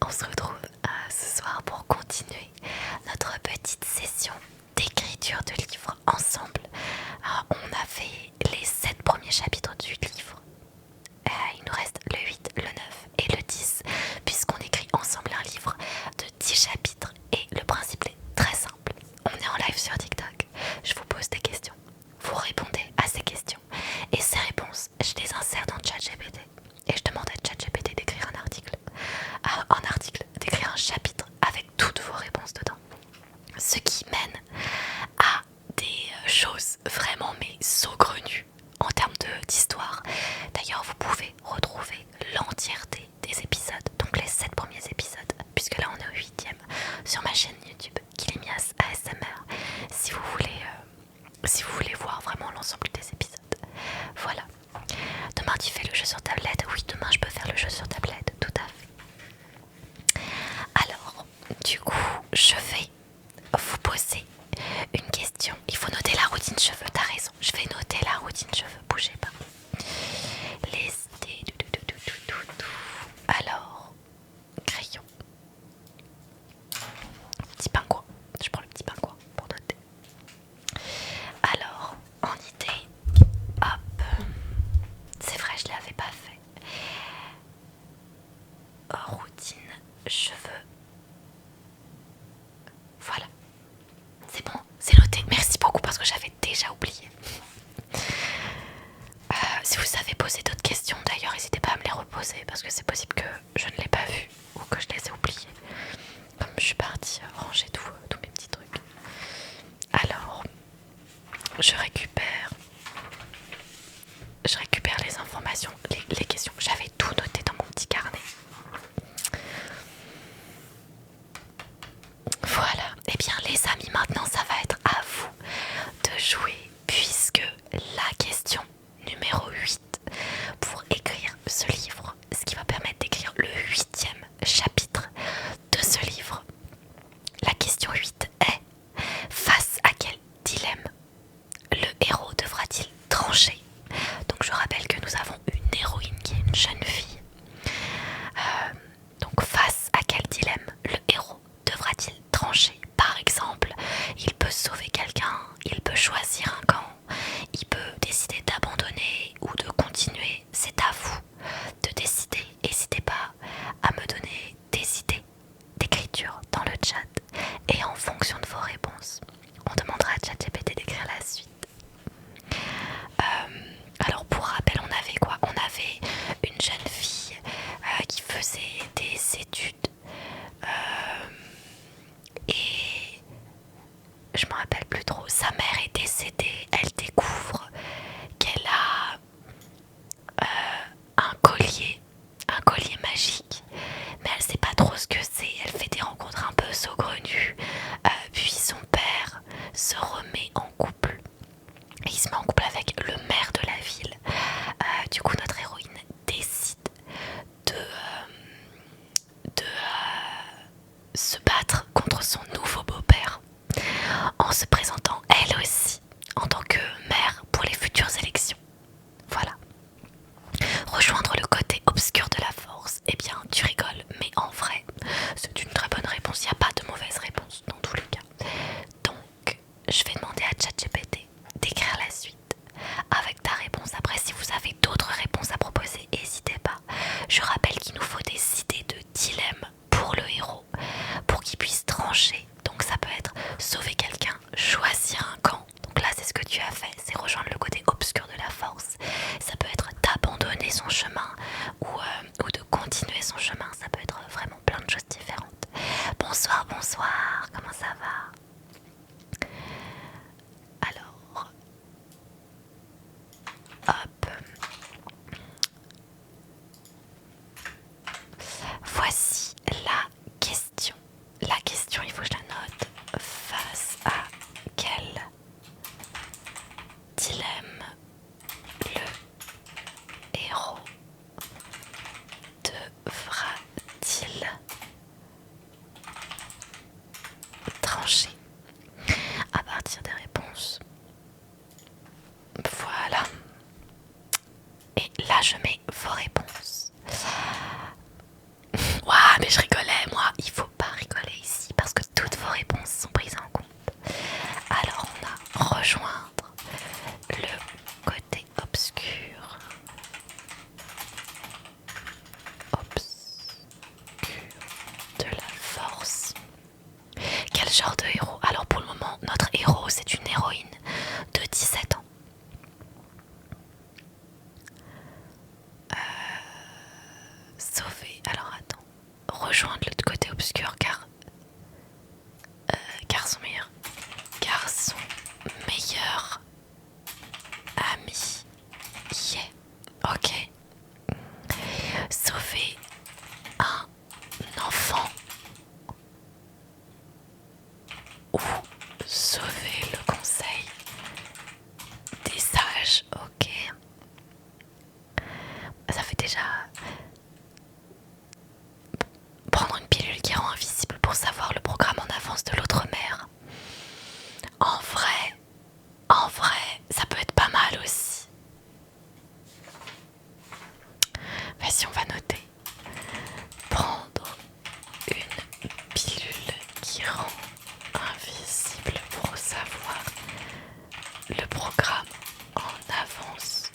On se retrouve ce soir pour continuer notre petite session d'écriture de livres ensemble. On a fait les 7 premiers chapitres du livre. Il nous reste le 8, le 9 et le 10, puisqu'on écrit ensemble un livre de 10 chapitres. Et le principe est très simple. On est en live sur TikTok, je vous pose des questions, vous répondez à ces questions, et ces réponses, je les insère dans ChatGPT. Et je demande à ChatGPT d'écrire un article, d'écrire un chapitre avec toutes vos réponses dedans. Ce qui mène à des choses vraiment mais saugrenues en termes d'histoire. D'ailleurs, vous pouvez retrouver l'entièreté des épisodes, donc les 7 premiers épisodes, puisque là on est au 8e, sur ma chaîne YouTube Kilemias ASMR, si vous voulez voir vraiment l'ensemble des épisodes. Voilà. Demain tu fais le jeu sur tablette? Oui, demain je peux faire le jeu sur tablette, tout à fait. Alors, du coup, je vais vous poser une question. Il faut noter la routine cheveux, t'as raison. Je vais noter la routine cheveux, bougez pas. Alors, crayon. Petit pingouin. Je prends le petit pingouin pour noter. Alors, en idée, hop. C'est vrai, je l'avais pas fait. Routine cheveux. Voilà. C'est bon, c'est noté. Merci beaucoup parce que j'avais déjà oublié. Si vous avez posé d'autres questions d'ailleurs, n'hésitez pas à me les reposer parce que c'est possible que je ne l'ai pas vu ou que je les ai oubliés. Comme je suis partie ranger tous mes petits trucs. Alors, je récupère les informations, les questions. J'avais tout noté dans mon petit carnet. Voilà, et bien les amis, maintenant ça va être à vous de jouer, puisque la question numéro 8 pour écrire ce livre, ce qui va permettre d'écrire le 8e chapitre de ce livre. La question 8 est: face à quel dilemme le héros devra-t-il trancher? Donc je rappelle que nous avons une héroïne qui est une jeune fille. Donc face à quel dilemme le héros devra-t-il trancher? Par exemple, il peut sauver quelqu'un, il peut choisir un camp, il peut décider d'abandonner ou de continuer. C'est à vous de décider. N'hésitez pas à me donner des idées d'écriture dans le chat. Et en fonction de vos réponses, on demandera à ChatGPT d'écrire la suite. Alors pour rappel, on avait quoi? On avait une jeune fille qui faisait des études et je me rappelle plus trop. Sa mère est décédée. Elle découvre qu'elle a un collier magique, mais elle sait pas trop ce que c'est. Elle fait des rencontres un peu saugrenues. Puis son père se remet en couple. Et il se met en couple avec le maire de la ville. Du coup, notre héroïne décide de se battre contre son nouveau beau-père en se présentant elle aussi en tant que maire pour les futures élections. Voilà. Rejoindre le côté obscur de la force. Eh bien, tu rigoles, mais en vrai, c'est une très bonne réponse. Il n'y a pas de mauvaise réponse dans tous les cas. Donc, je vais demander à ChatGPT d'écrire la suite avec ta réponse. Après, si vous avez d'autres réponses à proposer, n'hésitez pas. Je rappelle qu'il nous faut des idées de dilemme pour le héros, pour qu'il puisse trancher. Donc ça peut être sauver quelqu'un, choisir un camp. Donc là, c'est ce que tu as fait, c'est rejoindre le côté obscur de la force. Ça peut être d'abandonner son chemin ou de continuer son chemin. Ça peut être vraiment plein de choses différentes. Bonsoir, comment ça va? Alors, hop. Voici la question. La question, il faut que je la note. Face à quel dilemme le héros devra-t-il trancher? À partir des réponses. Voilà. Et là, je mets vos réponses. Waouh, mais je rigolais. genre de héros? Alors pour le moment, notre héros, c'est une héroïne de 17 ans. Sauver, alors attends. Rejoindre l'autre côté obscur car son meilleur ami y est. Ok. Sauver un enfant ou sauver le conseil des sages. Ok. Ça fait déjà prendre une pilule qui rend invisible pour savoir le programme en avance de l'autre mère. En vrai, ça peut être pas mal aussi. Vas-y, on va noter. Prendre une pilule qui rend invisible pour savoir le programme en avance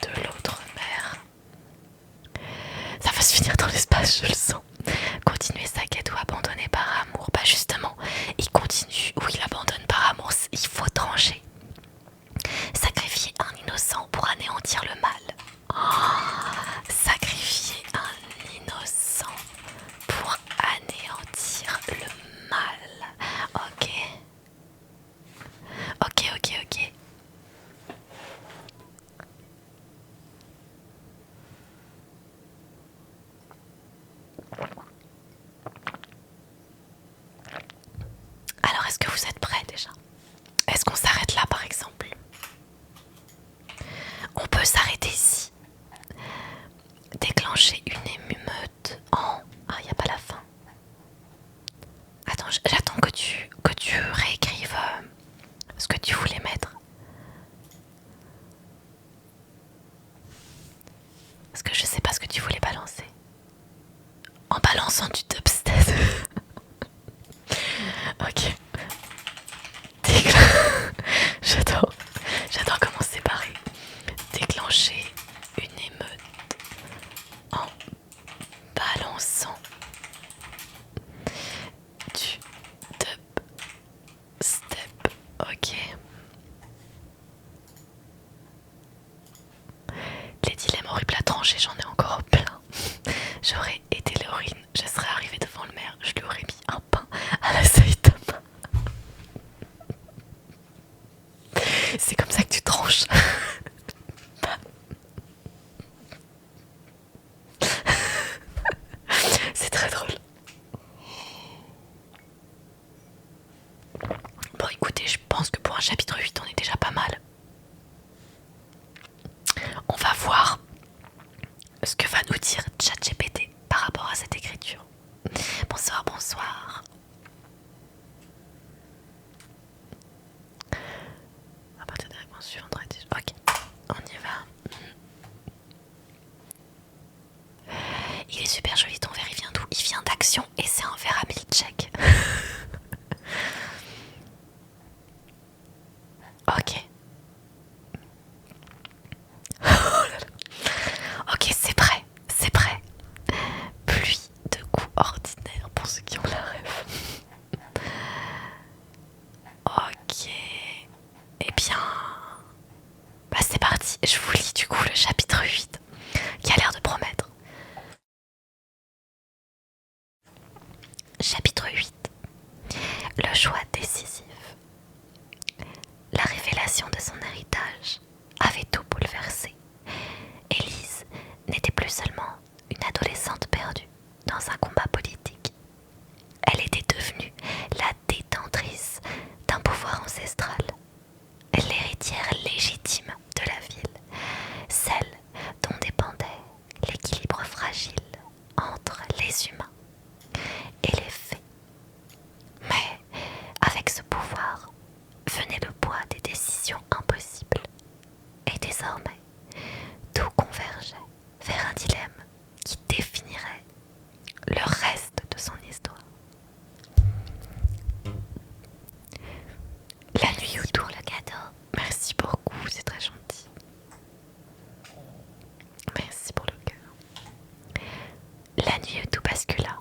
de l'autre mère. Ça va se finir dans l'espace, je le sens. Continuer sa quête ou abandonner par amour. Bah justement, il continue ou il abandonne par amour. Il faut trancher. Sacrifier un innocent pour anéantir le mal. Oh, sacrifier un innocent pour anéantir le mal. Ok. Ok. Alors, est-ce que vous êtes prêts déjà? Est-ce qu'on s'arrête là par exemple? On peut s'arrêter ici. Déclencher une émeute en... Ah, il n'y a pas la fin. Attends, j'attends que tu réécrives ce que tu voulais mettre. Parce que je sais pas ce que tu voulais balancer. En balançant du dubstep. Ok. J'adore comment c'est séparer. Déclencher une émeute en balançant du dubstep. Ok. Les dilemmes horribles à trancher, j'en ai encore plein. J'aurais été l'héroïne, je serais arrivée devant le maire, je lui aurais mis un pain à la Saitama. C'est comme ça que tu tranches. C'est très drôle. Bon écoutez, je pense que pour un chapitre 8 on est déjà pas mal. On va voir ce que va nous dire ChatGPT par rapport à cette écriture. Bonsoir. À partir des réponses suivantes, rédige. Ok, on y va. Il est super joli ton verre, il vient d'où? Il vient d'Action et c'est un verre à milkshake. Ok. Ok, c'est prêt. Pluie de goût ordinaire pour ceux qui ont la rêve. Ok. Eh bien... Bah c'est parti, je vous lis du coup le chapitre 8 qui a l'air de promettre. Chapitre 8. Le choix décisif. La révélation de son héritage avait tout bouleversé. Élise n'était plus seulement une adolescente perdue dans un combat politique. Elle était devenue la détentrice d'un pouvoir ancestral, l'héritière légitime de la ville, celle dont dépendait l'équilibre fragile entre les humains et les fées. Mais avec ce pouvoir venait le poids des décisions impossibles. Et désormais, tout convergeait vers un dilemme qui définirait le reste de son histoire. La nuit où tout le cadeau. Merci beaucoup, c'est très gentil. Merci pour le cœur. La nuit où tout bascula.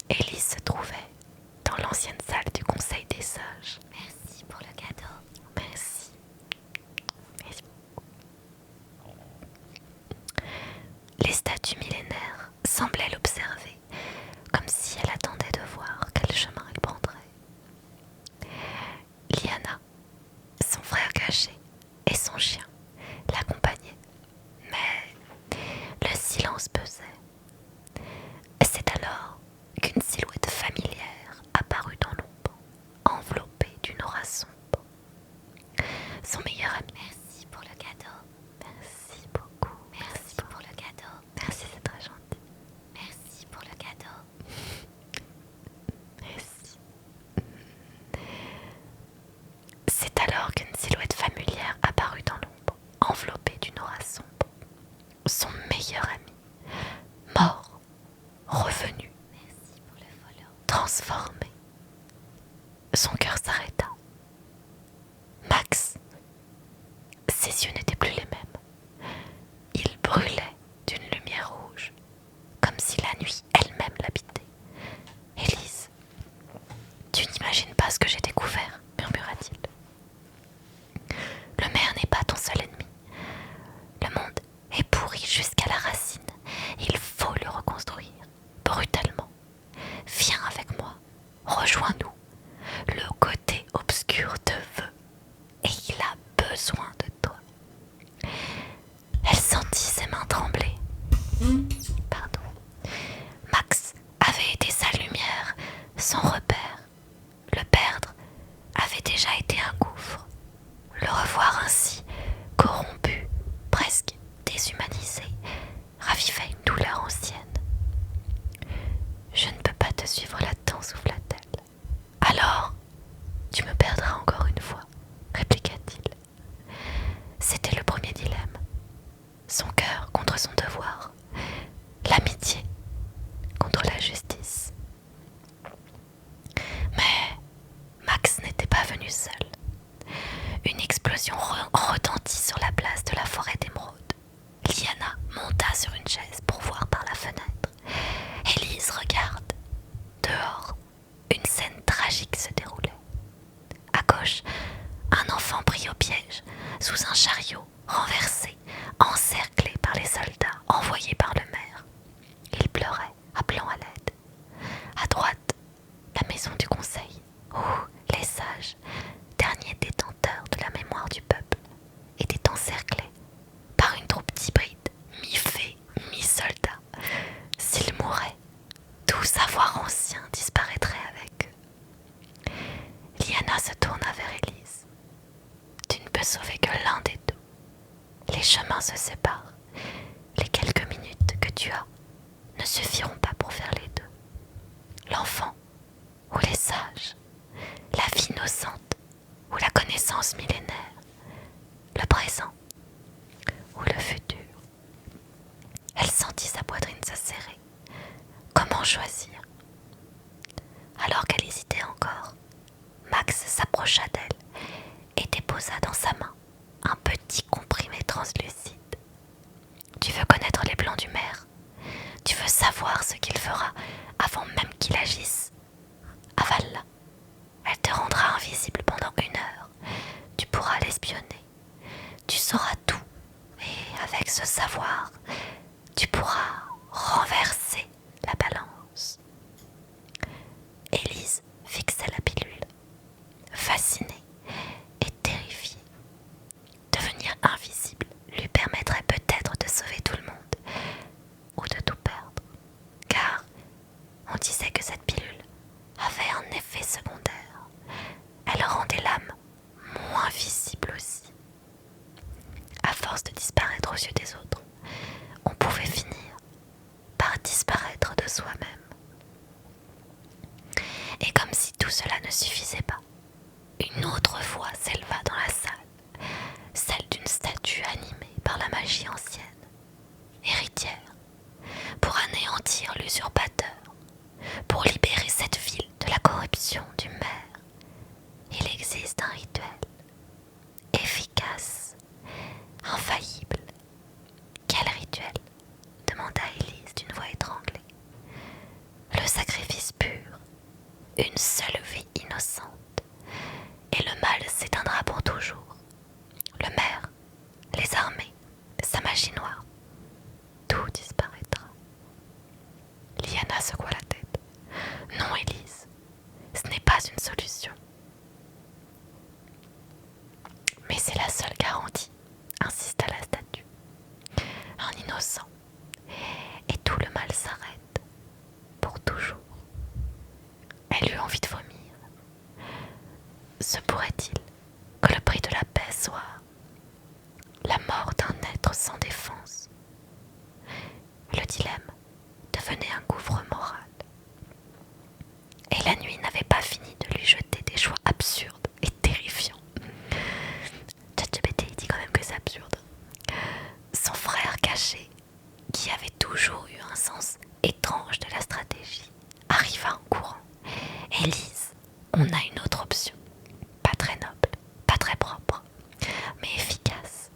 Élise se trouvait l'ancienne salle du Conseil des Sages. Merci pour le cadeau. Merci. Merci. Les statues millénaires semblaient l'observer, comme si elle attendait de voir quel chemin elle prendrait. Liana, son frère caché et son chien l'accompagnaient, mais le silence pesait. C'est alors qu'une silhouette familière apparut dans l'ombre, enveloppée d'une aura sombre. Son meilleur ami. Merci pour le cadeau. Merci beaucoup. Merci pour le cadeau. Merci, c'est très gentil. Merci pour le cadeau. Merci. C'est alors qu'une silhouette familière apparut dans l'ombre, enveloppée d'une aura sombre. Son meilleur ami, mort, revenu, merci pour le voleur, transformé. Son cœur s'arrêta. Max, ses yeux n'étaient plus les mêmes. Il brûlait d'une lumière rouge, comme si la nuit elle-même l'habitait. Élise, tu n'imagines pas ce que j'ai découvert, murmura-t-il. Le maire n'est pas ton seul ennemi. Le monde est pourri jusqu'à la racine. Il faut le reconstruire, brutalement. Viens avec moi, rejoins-nous. Le côté obscur te veut, et il a besoin de toi. Elle sentit ses mains trembler. Pardon. Max avait été sa lumière, son repère. Le perdre avait déjà été un gouffre. Le revoir ainsi, corrompu, presque déshumanisé, ravivait une douleur ancienne. Je ne peux pas te suivre là-dedans, souffla-t-elle. Alors, tu me perdras encore une fois, répliqua-t-il. C'était le premier dilemme. Son cœur contre son devoir, l'amitié contre la justice. Mais Max n'était pas venu seul. Une explosion retentit sur la place de la forêt d'émeraude. Liana monta sur une chaise pour voir par la fenêtre. Élise regarde. Dehors, une scène tragique se déroulait. À gauche, un enfant pris au piège, sous un chariot, renversé, encerclé par les soldats envoyés par le maire. Il pleurait, appelant à l'aide. À droite, la maison du conseil, où les sages, derniers détenteurs de la mémoire du peuple, étaient encerclés par une troupe d'hybrides, mi-fées, mi-soldats. S'ils mouraient, tout savoir ancien disparaîtrait avec eux. Liana se tourna vers Élise. Tu ne peux sauver que l'un des deux. Les chemins se séparent. Les quelques minutes que tu as ne suffiront pas pour faire les deux. L'enfant ou les sages, la vie innocente ou la connaissance millénaire, le présent ou le futur. Elle sentit sa poitrine se serrer. Comment choisir? Alors qu'elle hésitait encore, Max s'approcha d'elle et déposa dans sa main un petit comprimé translucide. Tu veux connaître les plans du maire? Tu veux savoir ce qu'il fera avant même qu'il agisse? Avale-la. Elle te rendra invisible pendant 1 heure. Tu pourras l'espionner. Tu sauras tout. Et avec ce savoir, tu pourras renverser la balance. Élise fixait la pilule, fascinée et terrifiée. Devenir invisible lui permettrait peut-être de sauver tout le monde ou de tout perdre, car on disait que cette pilule avait un effet secondaire. Elle rendait l'âme moins visible aussi. À force de disparaître aux yeux des autres, on pouvait finir par disparaître de soi-même. Et comme si tout cela ne suffisait pas, une autre voix s'éleva dans la salle, celle d'une statue animée par la magie ancienne, héritière, pour anéantir l'usurpateur, pour libérer cette ville de la corruption du maire. Il existe un rituel efficace, infaillible. Quel rituel? Demanda Élise d'une voix étranglée. Le sacrifice pur, une seule Luna secoua la tête. Non, Élise, ce n'est pas une solution. Mais c'est la seule garantie, insista la statue. Un innocent, et tout le mal s'arrête, pour toujours. Elle eut envie de vomir. Se pourrait-il que le prix de la paix soit la mort d'un être sans défense? Le dilemme devenait un gouffre moral. Et la nuit n'avait pas fini de lui jeter des choix absurdes et terrifiants. ChatGPT dit quand même que c'est absurde. Son frère caché, qui avait toujours eu un sens étrange de la stratégie, arriva en courant. Élise, on a une autre option. Pas très noble, pas très propre, mais efficace.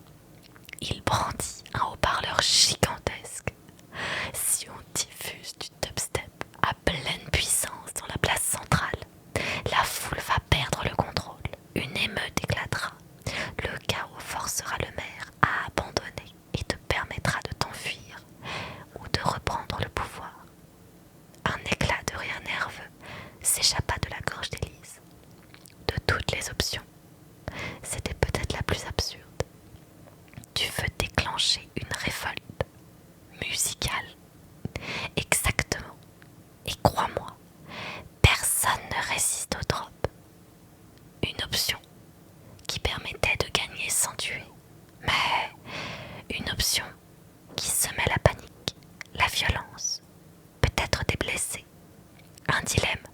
Il brandit un haut-parleur gigantesque. Si on diffuse du dubstep à pleine puissance dans la place centrale, la foule va perdre le contrôle. Une émeute éclatera. Le chaos forcera le maire à abandonner et te permettra de t'enfuir ou de reprendre le pouvoir. Un éclat de rire nerveux s'échappa de la gorge d'Élise. De toutes les options, c'était peut-être la plus absurde. Tu veux déclencher une révolte musicale. Exactement. Et crois-moi, personne ne résiste au drop. Une option qui permettait de gagner sans tuer. Mais une option qui semait la panique, la violence, peut-être des blessés. Un dilemme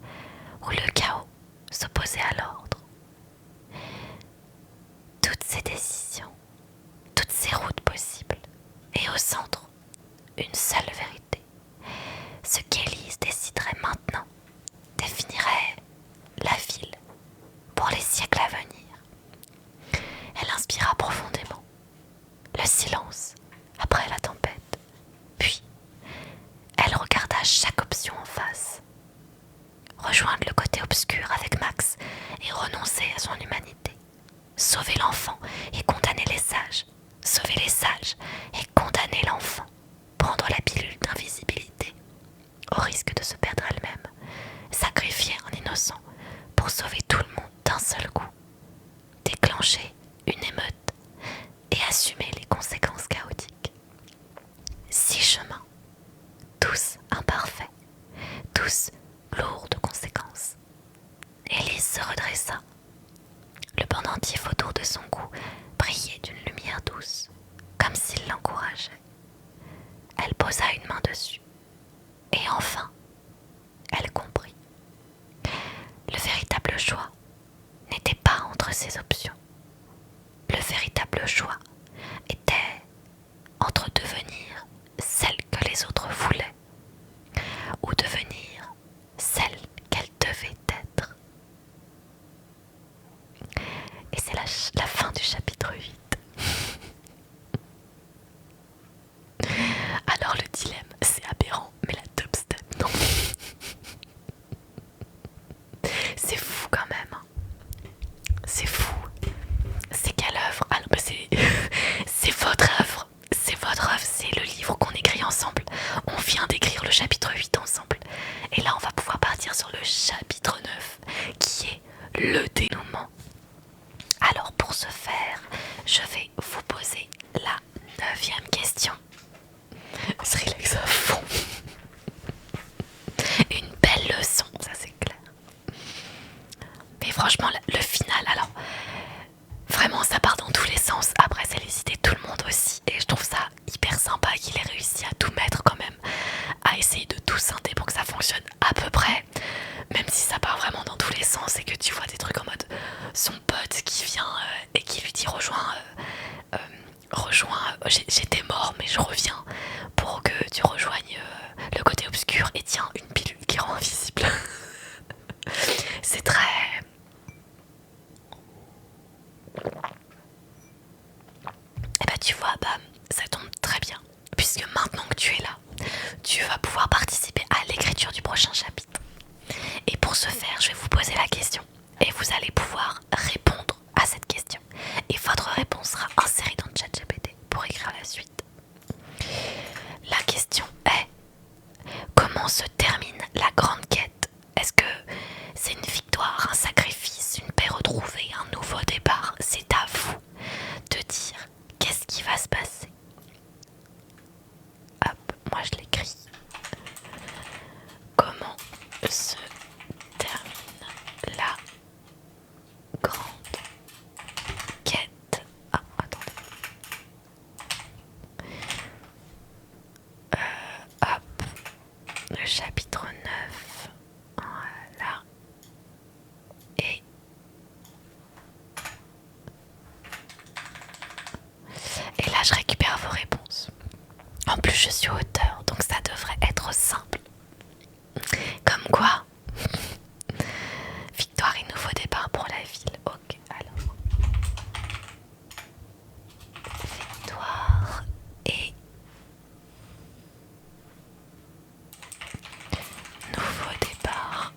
où le chaos s'opposait à l'ordre. Toutes ces décisions, toutes ces routes possibles, et au centre, une seule vérité. Ce qu'Élise déciderait maintenant définirait la ville pour les siècles à venir. Elle inspira profondément. Le silence après la tempête. Puis, elle regarda chaque option en face. Rejoindre le côté obscur avec Max et renoncer à son humanité. Sauver l'enfant et condamner les sages. Sauver les sages et condamner l'enfant. Prendre la pilule d'invisibilité, au risque de se perdre elle-même. Sacrifier un innocent pour sauver tout le monde d'un seul coup. Déclencher une émeute et assumer les conséquences chaotiques. 6 chemins, tous imparfaits, tous lourds de conséquences. Élise se redressa. Le pendentif autour de son cou brillait d'une lumière douce, comme s'il l'encourageait. Elle posa une main dessus, et enfin, elle comprit. Le véritable choix n'était pas entre ces options. Le véritable choix était entre devenir celle que les autres voulaient ou devenir celle qu'elle devait être. Et c'est la fin du chapitre 8. Alors le dilemme, c'est aberrant, mais la dubstep, non. C'est fou quand même. Hein. C'est fou. C'est quelle œuvre? Alors, c'est votre œuvre. C'est votre œuvre, c'est le livre qu'on écrit ensemble. On vient d'écrire le chapitre 8 ensemble. Et là, on va pouvoir partir sur le chapitre 9, qui est le dénouement. Alors, pour ce faire, je vais vous poser la 9e question. Je relaxe à fond. Une belle leçon, ça c'est clair. Mais franchement, le final, alors, vraiment ça part dans tous les sens. Après, c'est les idées de tout le monde aussi. Et je trouve ça hyper sympa qu'il ait réussi à tout mettre quand même. À essayer de tout scinder pour que ça fonctionne à peu près. Même si ça part vraiment dans tous les sens et que tu vois des trucs en mode son pote qui vient et qui lui dit rejoins, j'étais mort mais je reviens pour que tu rejoignes le côté obscur et tiens une pilule qui rend invisible. C'est très... Et bah tu vois, ça tombe très bien puisque maintenant que tu es là, tu vas pouvoir participer à l'écriture du prochain chapitre. Et pour ce faire, je vais vous poser la question et vous allez pouvoir répondre à cette question. Et votre réponse sera insérée dans le ChatGPT pour écrire la suite. La question est: comment se termine la grande quête? Est-ce que c'est une victoire, un sacrifice, une paix retrouvée, un nouveau départ? C'est à vous de dire qu'est-ce qui va se passer. Hop, moi je l'écris. Comment se termine la grande quête? Ah, attendez. Hop, le chapitre 9. Voilà. Et là, je récupère vos réponses. En plus, je suis auteur, donc ça devrait être simple. Comme quoi, victoire et nouveau départ pour la ville. Ok, alors. Victoire et nouveau départ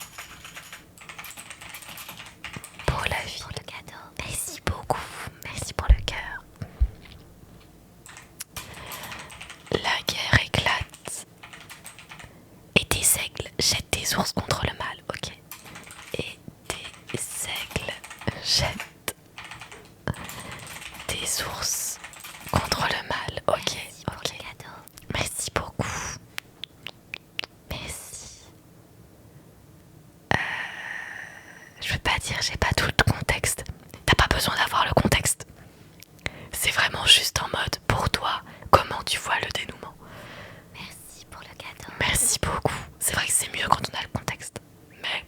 pour la ville. Pour le cadeau. Merci beaucoup. Merci pour le cœur. La guerre éclate et des aigles jettent des ours contre le mal. Ok. Et des aigles jettent des ours contre le mal. Ok. Ok. Merci beaucoup. Merci. Je veux pas dire, j'ai pas tout le contexte. T'as pas besoin d'avoir le contexte. C'est vraiment juste en mode pour toi, comment tu vois le dénouement. Merci pour le cadeau. Merci beaucoup. C'est vrai que c'est mieux quand on a le contexte. Mais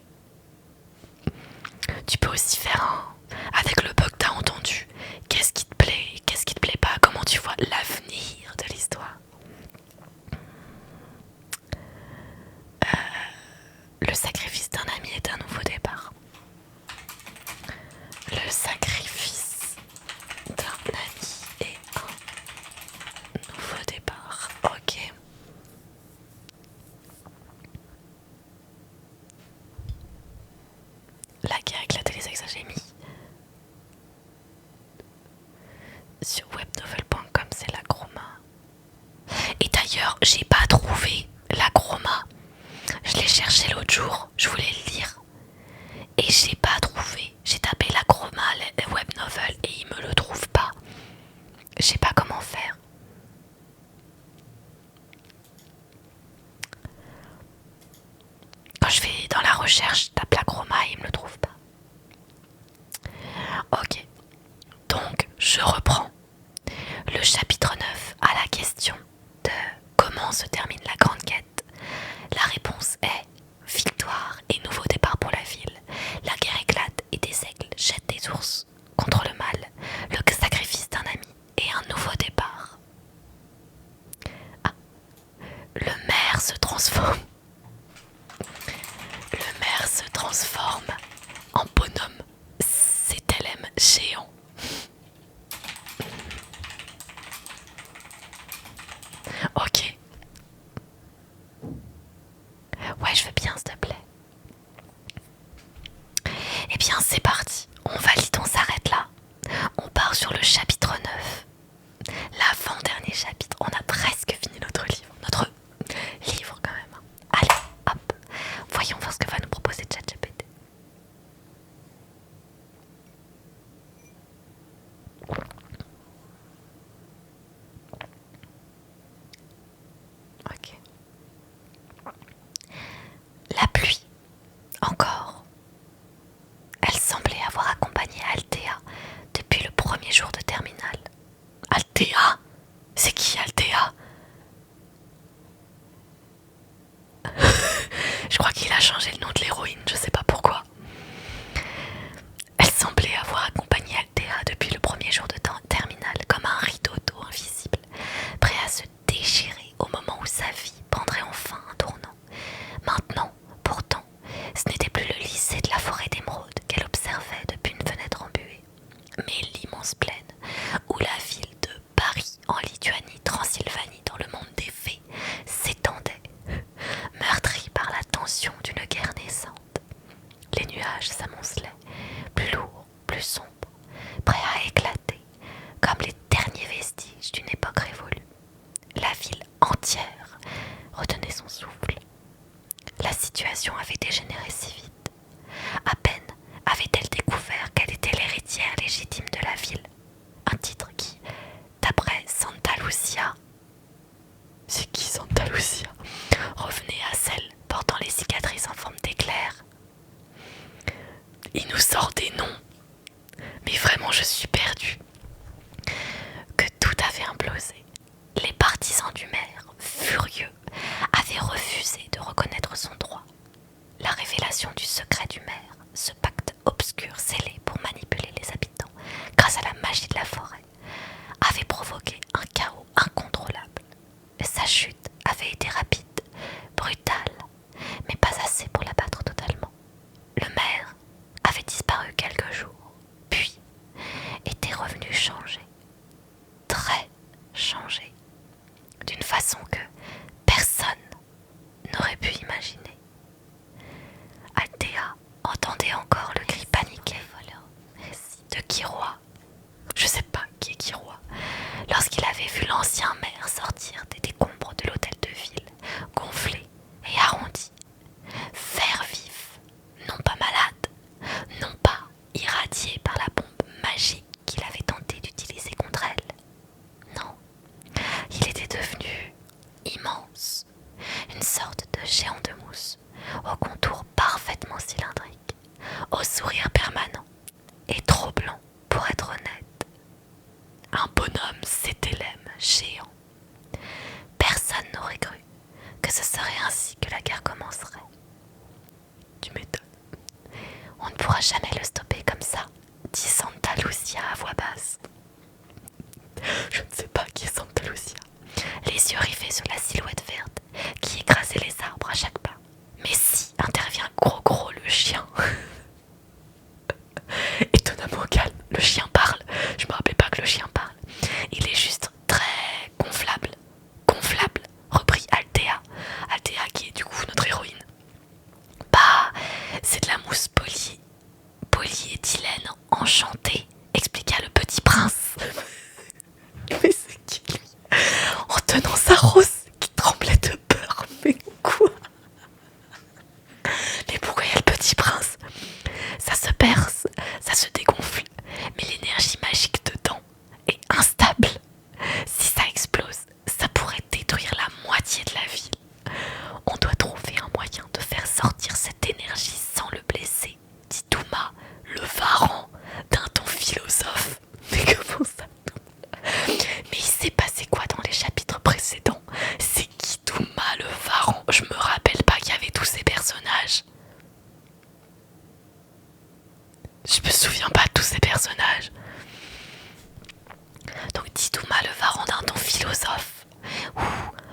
tu peux aussi faire un avec le bug que t'as entendu. Qu'est-ce qui te plaît, qu'est-ce qui te plaît pas, comment tu vois l'avenir de l'histoire. Le sacrifice d'un ami est un nouveau départ. Le sacrifice d'un ami est un nouveau départ. Ok. La guerre éclate et les exagémies. Sur webnovel.com, c'est la chroma. Et d'ailleurs, j'ai pas trouvé la chroma. Je l'ai cherché l'autre jour, je voulais le lire. Et j'ai pas trouvé. J'ai tapé la chroma, le web novel, et il me le trouve pas. Je sais pas comment faire. Quand je vais dans la recherche, je tape la chroma et il me le trouve pas. Ok. Donc, je reprends. Le chapitre 9 à la question de comment se termine la grande quête. La réponse est victoire et nouveau départ pour la ville. La guerre éclate et des aigles jettent des ours contre le mal. Le sacrifice d'un ami et un nouveau départ. Ah. Le maire se transforme. Le maire se transforme en bonhomme CTLM géant. Ok. Ouais, je veux bien, s'il te plaît. Eh bien, c'est parti. On valide, on s'arrête là. On part sur le chapitre 9. L'avant-dernier chapitre. On a presque fini notre livre. Notre livre, quand même. Allez, hop. Voyons voir ce que va nous proposer ChatGPT. Ok. La pluie. Encore. Elle semblait avoir accompagné Althea depuis le premier jour de terminale. Althea? C'est qui Althea? Je crois qu'il a changé le nom de l'héroïne, je sais pas pourquoi. Elle semblait avoir accompagné Althea depuis le premier jour de terminale, comme un rideau d'eau invisible, prêt à se déchirer au moment où sa vie prendrait enfin un tournant. Maintenant, pourtant, ce n'était plus le lycée de la forêt d'émeraude qu'elle observait depuis une fenêtre embuée, mais l'immense plaine où la ville de Paris en Lituanie, Transylvanie, dans le monde des fées, s'étendait, meurtrie par la tension d'une guerre naissante. Les nuages s'amoncelaient, plus lourds, plus sombres, prêts à éclater, comme les derniers vestiges d'une époque révolue. La ville entière retenait son souffle. La situation situation avait dégénéré si vite. À peine avait-elle découvert qu'elle était l'héritière légitime de la ville, un titre qui, d'après Santa Lucia, c'est qui Santa Lucia, revenait à celle portant les cicatrices en forme d'éclair. Il nous sort des noms, mais vraiment je suis perdue. Que tout avait implosé. Les partisans du maire, furieux, avaient refusé de reconnaître son droit. La révélation du secret du maire, ce pacte obscur scellé pour manipuler les habitants grâce à la magie de la forêt, avait provoqué un chaos incontrôlable. Sa chute avait été rapide, brutale, mais pas assez pour l'abattre totalement. Le maire avait disparu quelques jours, puis était revenu changé, très changé, d'une façon que personne n'aurait pu imaginer. Althea entendait encore le cri paniqué de Kiroa. Je sais pas qui est Kiroa. Lorsqu'il avait vu l'ancien maire sortir des décombres de l'hôtel de ville, gonflé et arrondi, vert vif, non pas malade, non pas irradié par la bombe magique qu'il avait tenté d'utiliser contre elle. Non, il était devenu immense, une sorte de géant de mousse, au contour parfaitement cylindrique, au sourire permanent et trop blanc pour être honnête. Un bonhomme cétélème géant. Personne n'aurait cru que ce serait ainsi que la guerre commencerait. Tu m'étonnes. On ne pourra jamais le stopper comme ça, dit Santa Lucia à voix basse. Je ne sais pas qui est Santa Lucia. Les yeux rivés sur la silhouette verte qui écrasait les arbres à chaque pas. Mais si intervient Gros le chien. Étonnamment calme, le chien parle. Je me rappelais pas que le chien parle. Il est juste très gonflable. Gonflable, reprit Althea. Althea qui est du coup notre héroïne. Bah, c'est de la mousse polyéthylène enchantée, expliqua le petit prince. Mais c'est qui lui? En tenant sa rose qui tremblait de peur. Mais quoi? Mais pourquoi il y a le petit prince? Ça se perce, ça se dégonfle, mais l'énergie magique dedans est instable. Si ça explose, ça pourrait détruire la moitié de la ville. On doit trouver un moyen de faire sortir cette énergie sans le blesser, dit Touma, le varan, d'un ton philosophe. Mais comment ça? Mais il s'est passé quoi dans les chapitres précédents? C'est qui Touma, le varan? Je me rappelle pas qu'il y avait tous ces personnages. Je me souviens pas de tous ces personnages. Donc Titouma, le varan d'un ton philosophe, ou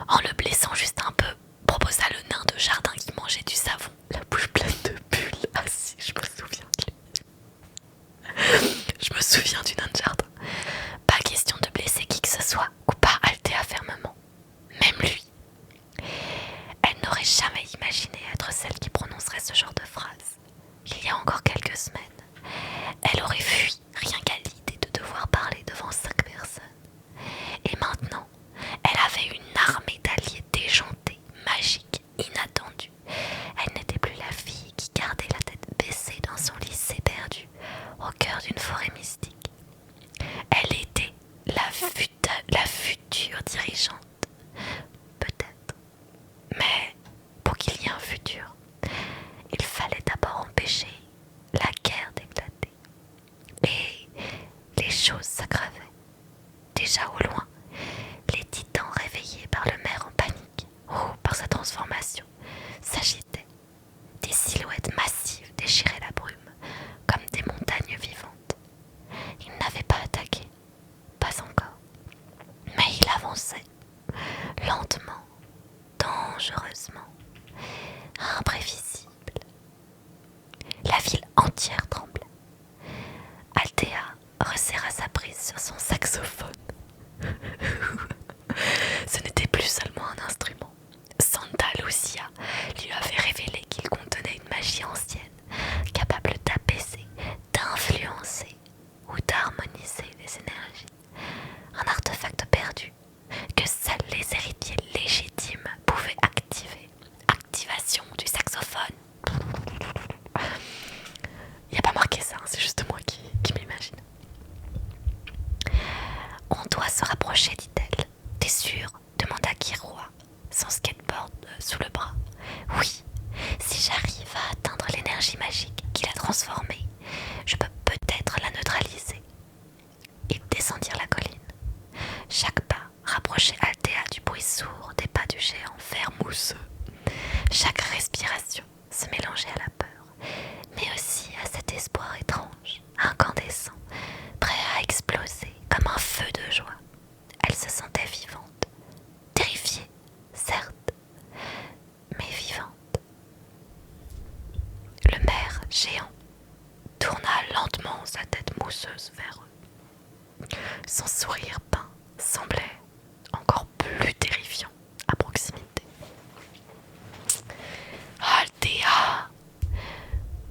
en le blessant juste un peu, proposa le nain de jardin qui mangeait du savon, la bouche pleine de bulles. Ah si, je me souviens de lui. Je me souviens du nain de jardin. Pas question de blesser qui que ce soit, coupa Althea fermement. Même lui. Elle n'aurait jamais imaginé être celle qui prononcerait ce genre de phrase. Il y a encore quelques semaines, elle aurait fui rien qu'à l'idée de devoir parler devant 5 personnes. Et maintenant, elle avait une armée d'alliés déjantés, magiques, inattendus. Elle n'était plus la fille qui gardait la tête baissée dans son lycée perdu, au cœur d'une forêt mystique. Elle était la future dirigeante. Peut-être. Mais pour qu'il y ait un futur, il fallait d'abord empêcher la guerre d'éclater. Et les choses s'aggravaient. Déjà au loin, les titans réveillés par le maire en panique, ou par sa transformation, s'agitaient. Des silhouettes massives déchiraient la brume, comme des montagnes vivantes. Il n'avait pas attaqué, pas encore. Mais il avançait, lentement, dangereusement, imprévisible. La ville entière tremblait. Althea resserra sa prise sur son saxophone. Ce n'était plus seulement un instrument. Santa Lucia lui avait révélé qu'il contenait une magie ancienne, capable d'apaiser, d'influencer ou d'harmoniser les énergies. Un artefact perdu que seuls les héritiers légitimes pouvaient activer. Activation du saxophone. l'énergie magique qui l'a transformée, je peux peut-être la neutraliser. Ils descendirent la colline. Chaque pas rapprochait Althea du bruit sourd des pas du géant vert mousseux. Chaque respiration se mélangeait à la peur, mais aussi à cet espoir étrange, incandescent, prêt à exploser comme un feu de joie. Elle se sentait vivante, terrifiée, certes, mais vivante. Le maire géant tourna lentement sa tête mousseuse vers eux. Son sourire peint semblait encore plus terrifiant à proximité. Althea,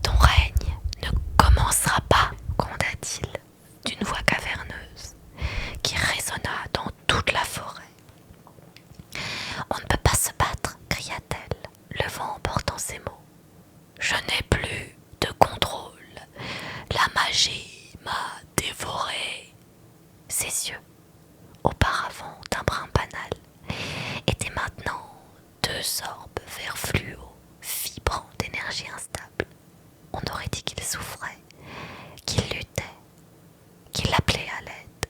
ton règne ne commencera pas, gronda-t-il d'une voix caverneuse qui résonna dans toute la forêt. On ne peut pas se battre, cria-t-elle, le vent emportant ses mots. Je n'ai plus de contrôle. La magie m'a dévoré. Ses yeux, auparavant d'un brun banal, étaient maintenant deux orbes vert fluo, vibrants d'énergie instable. On aurait dit qu'il souffrait, qu'il luttait, qu'il appelait à l'aide.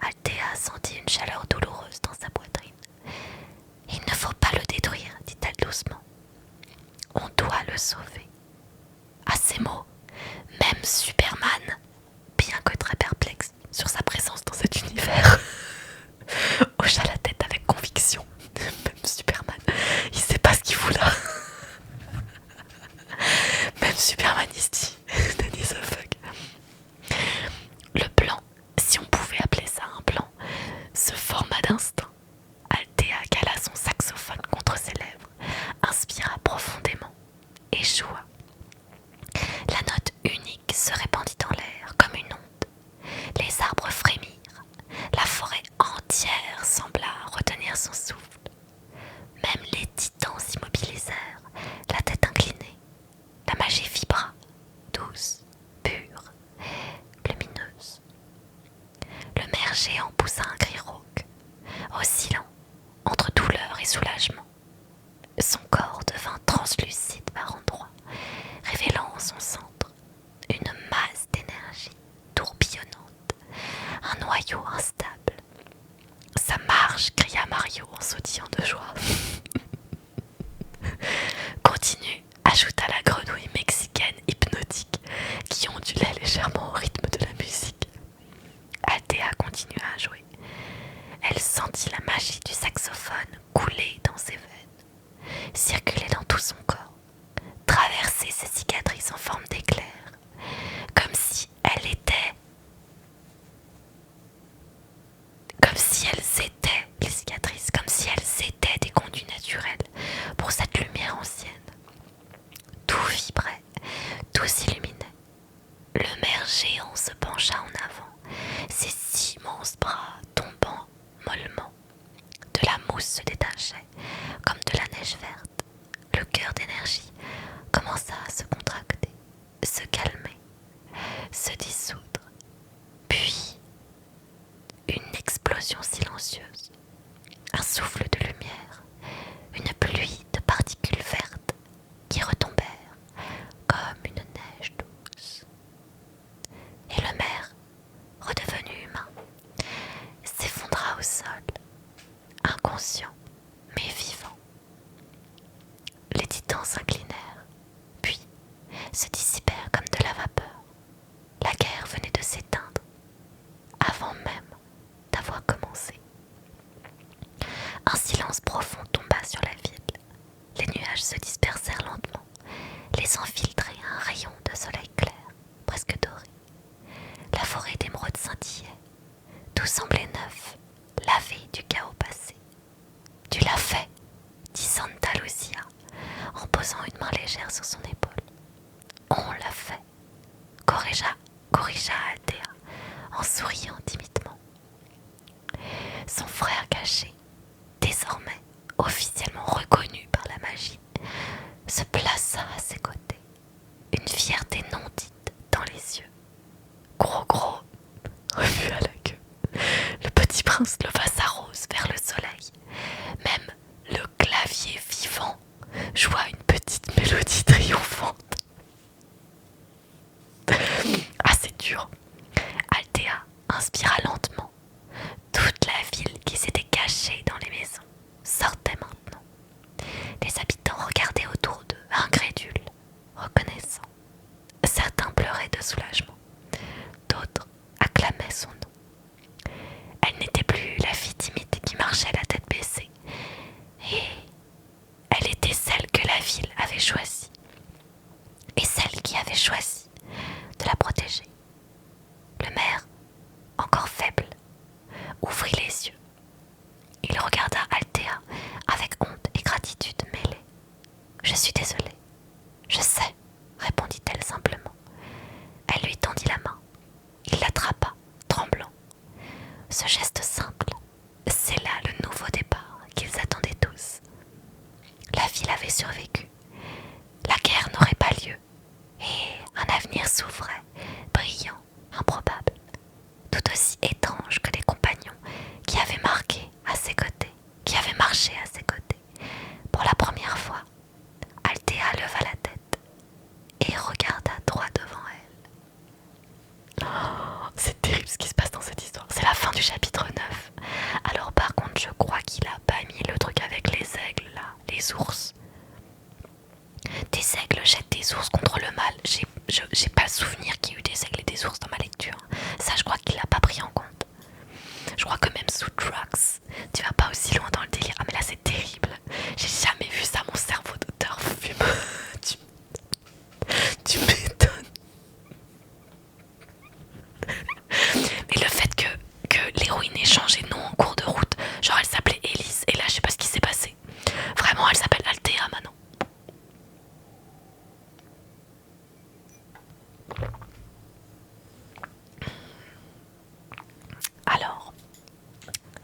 Althea sentit une chaleur douloureuse dans sa poitrine. Il ne faut pas le détruire, dit-elle doucement. On doit le sauver. À ces mots, même Superman, bien que très perplexe sur sa présence dans cet univers, hocha la tête avec conviction. Même Superman, il sait pas ce qu'il fout là. Même Superman, il se dit, Danny the fuck. Le plan, si on pouvait appeler ça un plan, se forma d'instinct. Althea cala son saxophone contre ses lèvres, inspira profondément et joua. La note unique se répandit dans l'air comme une onde. Les arbres frémirent. La forêt entière sembla retenir son souffle. Même les titans s'immobilisèrent, la tête inclinée. La magie vibra, douce, pure, lumineuse. Le maire géant poussa un cri rauque, oscillant entre douleur et soulagement. Son corps devint translucide par endroits, révélant en son centre une masse d'énergie tourbillonnante, un noyau instable. Ça marche, cria Mario en sautillant de joie. Continue, ajouta la grenouille mexicaine hypnotique qui ondulait légèrement au rythme de la musique. Althea continua à jouer. Elle sentit la magie du saxophone couler dans ses veines, circuler dans tout son corps, traverser ses cicatrices en forme d'éclair, comme si elles étaient les cicatrices, comme si elles étaient des conduits naturels pour cette lumière ancienne. Tout vibrait, tout s'illuminait. Le maire géant se pencha en avant, ses immenses bras tombant mollement. De la mousse se détachait, comme de la neige verte. Le cœur d'énergie commença à se contracter, se calmer, se dissoudre. Puis, une explosion silencieuse, un souffle de lumière, une pluie de particules vertes qui retombèrent comme une neige douce. Et le maire, redevenu humain, s'effondra au sol, inconscient mais vivant. Les titans s'inclinèrent, puis se dissipèrent comme de la vapeur. La guerre venait de s'éteindre, avant même d'avoir commencé. Un silence profond tomba sur la ville. Les nuages se dispersèrent lentement, laissant filtrer un rayon de soleil clair, presque doré. La forêt d'émeraude scintillait. Tout semblait neuf, lavé du chaos passé. Tu l'as fait, dit Santa Lucia, en posant une main légère sur son épaule. On l'a fait, corrigea Althea, en souriant timidement. Son frère caché, désormais officiellement reconnu par la magie, se plaça à ses côtés, une fierté non dite dans les yeux. Gros, remua la queue. Le petit prince leva sa rose vers le soleil. Même le clavier vivant joua une petite mélodie triomphante. Elle était celle que la ville avait choisie et celle qui avait choisi de la protéger. Le maire, encore faible, ouvrit les yeux. Il regarda Althea avec honte et gratitude mêlées. « Je suis désolée. Je sais, répondit-elle simplement. Elle lui tendit la main. Il l'attrapa, tremblant. Ce geste simple, c'est là le nouveau départ qu'ils attendaient tous. La ville avait survécu. La guerre n'aurait pas lieu. Et un avenir s'ouvrait, brillant, improbable, tout aussi étrange que les compagnons qui avaient marqué à ses côtés, qui avaient marché à ses côtés. Pour la première fois, Althea leva la tête et regarda droit devant elle. Oh, c'est terrible ce qui se passe dans cette histoire. C'est la fin du chapitre 9. Alors par contre, je crois qu'il a pas mis le truc avec les aigles là, les ours. Des aigles jettent des ours contre le mal. J'ai pas le souvenir qu'il y ait eu des aigles et des ours dans ma lecture. Ça, je crois qu'il l'a pas pris en compte. Je crois que même sous drugs, tu vas pas aussi loin dans le délire. Ah mais là c'est terrible. J'ai jamais vu ça, mon cerveau d'auteur fume. tu m'étonnes. Mais le fait que l'héroïne ait changé de nom en cours de route, genre elle s'appelait Elise, et là je sais pas ce qui s'est passé. Vraiment, elle s'appelle Althea maintenant. Alors,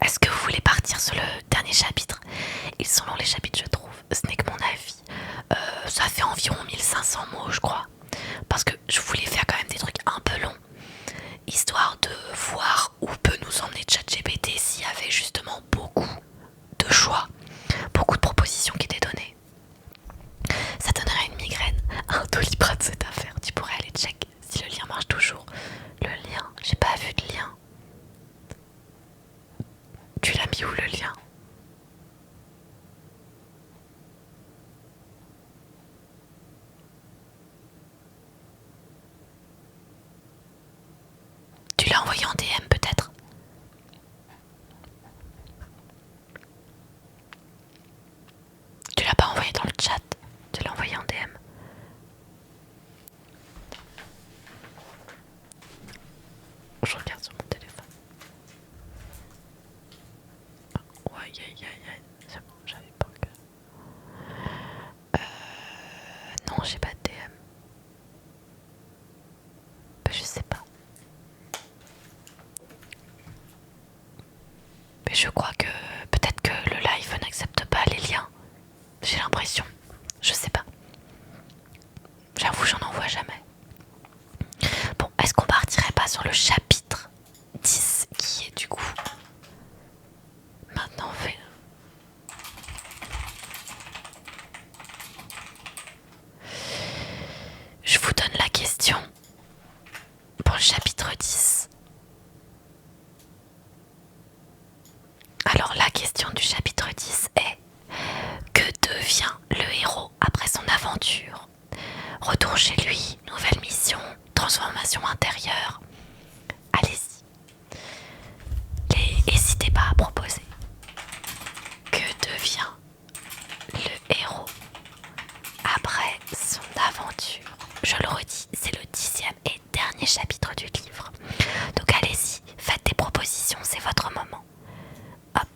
est-ce que vous voulez partir sur le dernier chapitre? Ils sont longs les chapitres, je trouve. Ce n'est que mon avis. Ça fait environ 1500 mots, je crois. Parce que je voulais faire quand même des trucs un peu longs, histoire de voir où peut nous emmener ChatGPT s'il y avait justement beaucoup de choix, beaucoup de propositions qui étaient données. Ça donnerait une migraine, un doliprane cette affaire. Tu pourrais aller check si le lien marche toujours. Le lien, j'ai pas vu de lien. Tu l'as mis où le lien? Tu l'as envoyé en DM peut-être? Tu l'as pas envoyé dans le chat, tu l'as envoyé en DM. Je regarde sur mon téléphone. Oh, aïe aïe aïe aïe, c'est bon, j'avais pas que... Non, j'ai pas de DM. Je sais pas. Mais je crois que peut-être que le live n'accepte pas les liens. J'ai l'impression. Je sais pas. J'avoue, j'en envoie jamais. Bon, est-ce qu'on partirait pas sur le chapitre 10 qui est du coup... Maintenant, on fait... Je vous donne la question pour le chapitre 10. Alors la question du chapitre 10 est: que devient le héros après son aventure? Retour chez lui, nouvelle mission, transformation intérieure. Allez-y. N'hésitez pas à proposer. Que devient le héros après son aventure? Je le redis, c'est le 10e et dernier chapitre du livre. Donc allez-y, faites des propositions, c'est votre moment. Hop.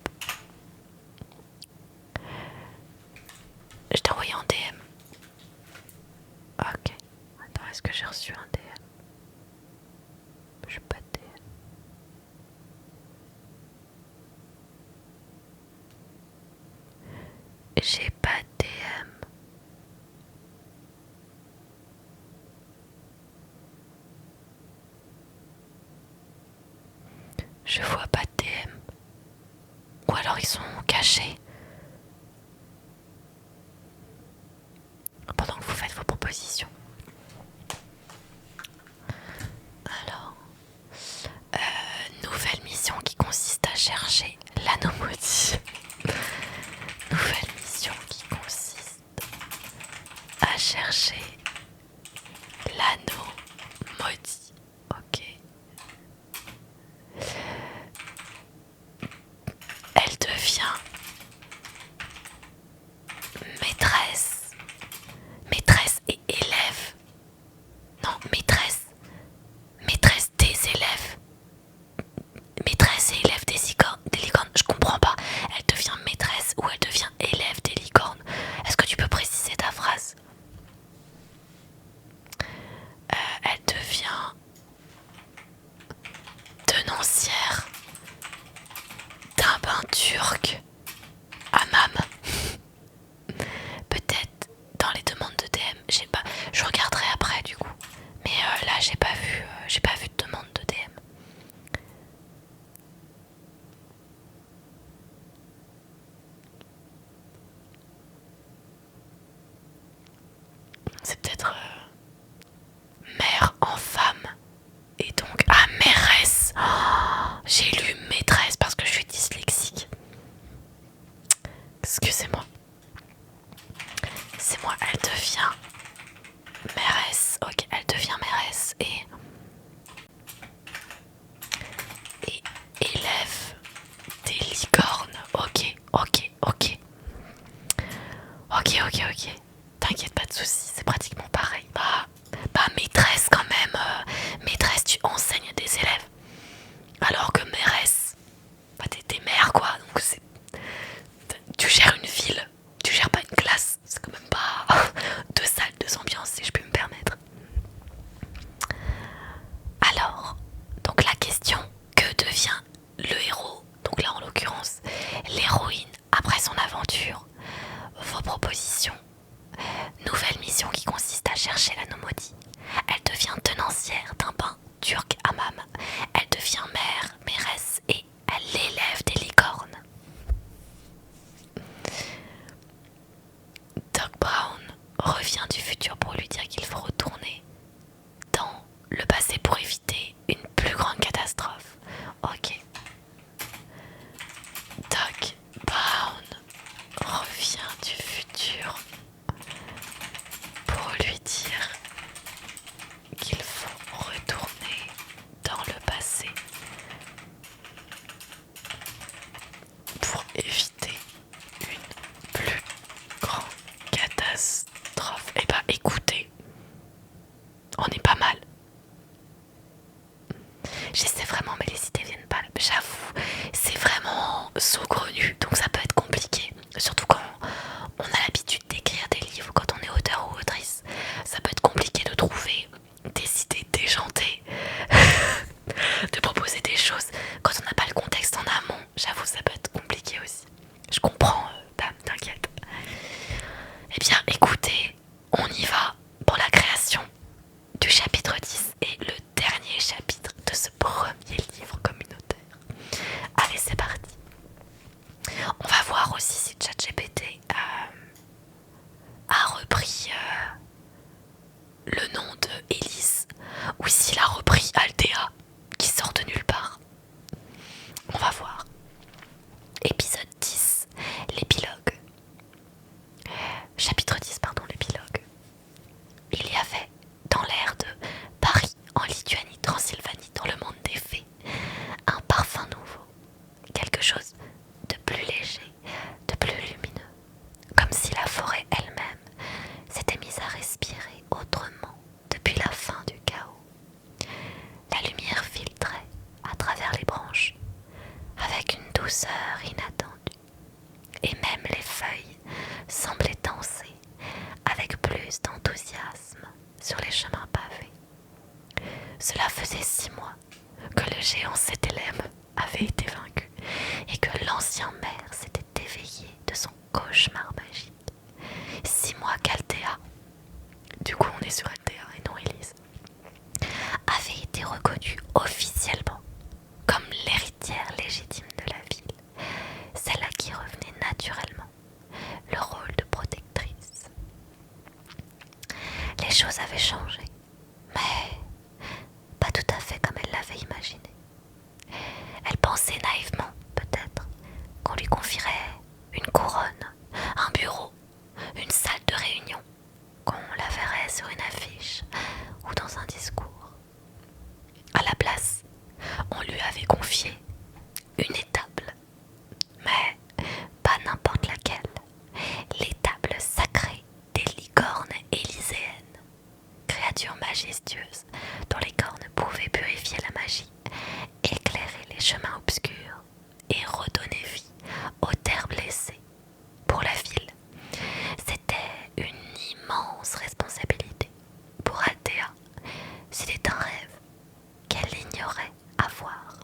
Je t'ai envoyé en DM. Ok. Attends, est-ce que j'ai reçu un DM? Je n'ai pas de DM. J'ai pas de DM. Je vois pas de DM. Ou alors ils sont cachés. Pendant que vous faites vos propositions. Alors, nouvelle mission qui consiste à chercher l'anneau maudit. Nouvelle mission qui consiste à chercher l'anneau maudit. Ok. Elle devient Tu peux préciser ta phrase. Elle devient tenancière d'un bain turc hammam. Peut-être dans les demandes de DM, j'ai pas. Je regarderai après du coup. Mais là j'ai pas vu de demande de DM. C'est peut-être mère en femme. Et donc, ah, mairesse. Oh, j'ai lu maîtresse parce que je suis dyslexique. Excusez-moi. C'est moi, elle devient mairesse. Ok, elle devient mairesse et élève des licornes. Ok. T'inquiète, pas de soucis, c'est pratiquement pareil. Bah maîtresse quand même. Maîtresse, tu enseignes des élèves. Alors que mairesse, bah t'es mère quoi. Donc tu gères une ville. Tu gères pas une classe. C'est quand même pas deux salles, deux ambiances si je peux me permettre. Alors, donc la question, que devient le héros? Donc là en l'occurrence, l'héroïne après son aventure. Vos propositions. Nouvelle mission qui consiste à chercher l'anneau maudit. Elle devient tenancière d'un bain turc hammam. Elle devient mairesse et elle élève des licornes. Doc Brown revient du futur pour lui dire qu'il faut retourner dans le passé pour éviter une plus grande catastrophe. Ok. Doc Brown revient du futur pour lui dire qu'il faut retourner dans le passé pour éviter une plus grande catastrophe. Eh bah écoutez, on est pas mal. J'essaie vraiment mais les idées viennent pas. J'avoue, c'est vraiment saugrenu donc ça peut être compliqué. Surtout quand on a l'habitude d'écrire des livres, quand on est auteur ou autrice. Ça peut être compliqué de trouver des idées déjantées, de proposer des choses quand on n'a pas le contexte en amont. J'avoue, ça peut être compliqué aussi. Je comprends, dame, t'inquiète. Eh bien, écoutez, on y va pour la création du chapitre 10 et le dernier chapitre de ce premier livre communautaire. Allez, c'est parti. On va voir aussi si ChatGPT a repris le nom de Élise ou s'il a repris Aldea qui sort de nulle part. On va voir. Épisode 10, l'épilogue. Chapitre 10, pardon, l'épilogue. Il y avait dans l'air de Paris, en Lituanie, Transylvanie, dans le monde des fées, un parfum nouveau, quelque chose de plus léger, de plus lumineux, comme si la forêt elle-même s'était mise à respirer autrement depuis la fin du chaos. La lumière filtrait à travers les branches, avec une douceur inattendue, et même les feuilles semblaient danser avec plus d'enthousiasme sur les chemins pavés. Cela faisait 6 mois que le géant Cétélème avait été vaincu et que l'ancien maire s'était éveillé de son cauchemar magique. 6 mois qu'Aldea, du coup on est sur Aldea et non Élise, avait été reconnue officiellement comme l'héritière légitime de la ville, celle à qui revenait naturellement le rôle de protectrice. Les choses avaient changé, mais pas tout à fait comme elle l'avait imaginé. Elle pensait naïvement, peut-être, qu'on lui confierait une couronne, un bureau, une salle de réunion, qu'on la verrait sur une affiche ou dans un discours. À la place, on lui avait confié une étable, mais pas n'importe laquelle, l'étable sacrée des licornes élyséennes, créatures immense responsabilité. Pour Althea, c'était un rêve qu'elle ignorait avoir.